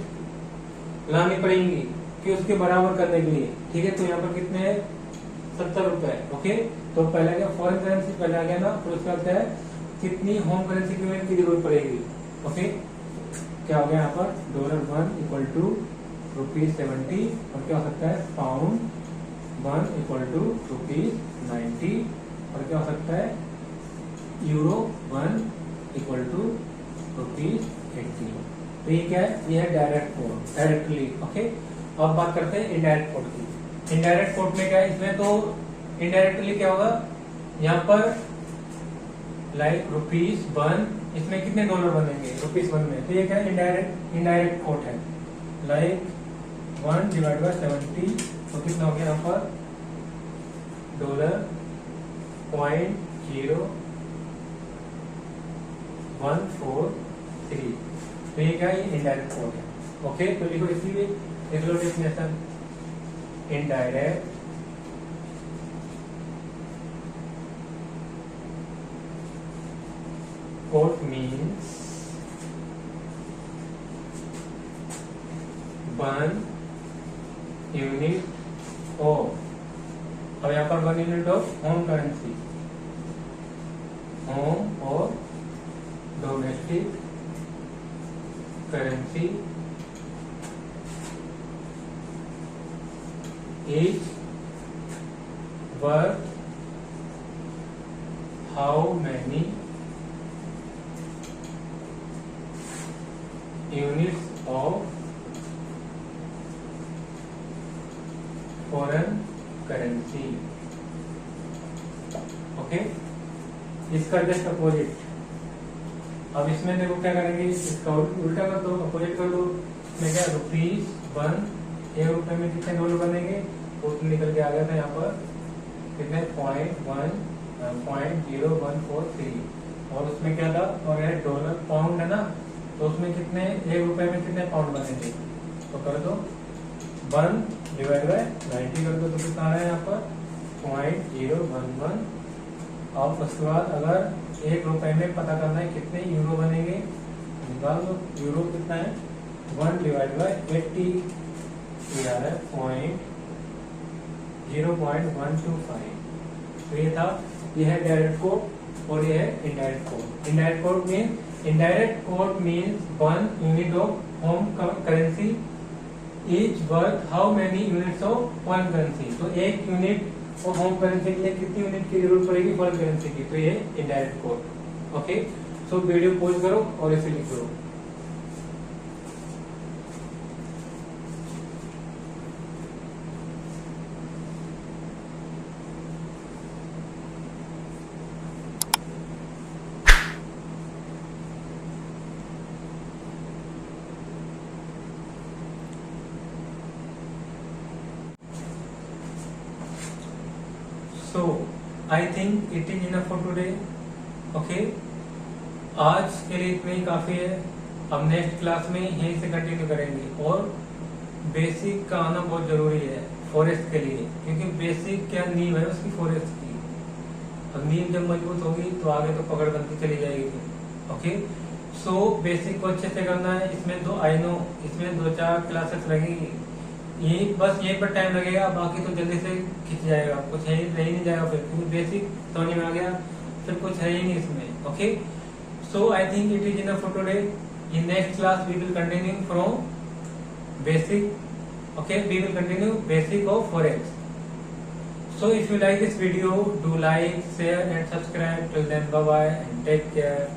लानी पड़ेंगी कि उसके बराबर करने के लिए। ठीक है, तो यहाँ पर कितने हैं, 70 रुपए। ओके, तो पहले क्या फॉरेन करेंसी पहले आ गया ना, फिर उसके बाद क्या है, कितनी होम करेंसी की यूनिट की जरूरत पड़ेगी। ओके, क्या हो गया यहाँ पर, $1 इक्वल टू ₹70, और क्या हो सकता है, पाउंड 1 इक्वल टू ₹90, और क्या हो सकता है, यूरो 1 इक्वल टू ₹80। तो ये क्या है, ये है डायरेक्ट कोड, डायरेक्टली। ओके, अब बात करते हैं इनडायरेक्ट कोड की। इनडायरेक्ट कोड में क्या है, इसमें तो इनडायरेक्टली क्या होगा, यहाँ पर लाइक ₹1, इसमें कितने डॉलर बनेंगे, ₹1 में, तो ये क्या है, इनडायरेक्ट कोड है। लाइक 1/70, तो कितना हो गया यहाँ पर, $0.0143। तो ये क्या है, इनडायरेक्ट कोड है। ओके, तो लिखो, इसलिए देख लो definition, indirect quote means one unit of, अब यहाँ पर 1 unit of home currency, home और domestic currency is worth how many units of foreign currency. Okay, इसका जस्ट अपोजिट। अब इसमें देखो क्या करेंगे, इसका उल्टा कर दो, अपोजिट कर दो। इसमें क्या, ₹1 1 रुपए में कितने डॉलर बनेंगे, वो तो निकल के आ गया था यहाँ पर कितने, 0.0143। और उसमें क्या था, और यह डॉलर पाउंड है ना, तो उसमें कितने, 1 रुपए में कितने पाउंड बनेंगे, तो कर दो 1/90 कर दो, तो कितना आ रहा है यहाँ पर 0.011। और उसके बाद अगर 1 रुपए में पता करना है कितने यूरो बनेंगे, निकाल दो। यूरो कितना है, 1/80, ये आ रहा है 0.125। तो ये था, ये है डायरेक्ट कोड और ये है indirect code. Indirect quote means 1 unit of home currency is worth how many units of foreign currency। तो 1 यूनिट ऑफ होम करेंसी के लिए कितनी यूनिट की जरूरत पड़ेगी फॉरेन करेंसी की, तो ये indirect code. Okay, so video pause करो और इसे लिख दो। So I think it is enough for today. Okay, आज के लिए इतना ही काफी है। अब नेक्स्ट क्लास में यहीं से कंटिन्यू करेंगे। और बेसिक का आना बहुत जरूरी है फॉरेस्ट के लिए, क्योंकि बेसिक क्या नींव है उसकी फॉरेस्ट की। अब नींव जब मजबूत होगी तो आगे तो पकड़ बनती चली जाएगी। ओके, सो बेसिक को अच्छे से करना है। इसमें इसमें 2-4 क्लासेस लगेगी, ये बस यहीं पर टाइम लगेगा, बाकी तो जल्दी से खिंच जाएगा, कुछ है रह नहीं जाएगा फिर, क्योंकि बेसिक समझ में आ गया, फिर कुछ है ही नहीं इसमें। Okay, so I think it is enough for today. In next class we will continue from basic. Okay, we will continue basic of forex. So if you like this video, do like, share and subscribe. Till then, bye bye and take care.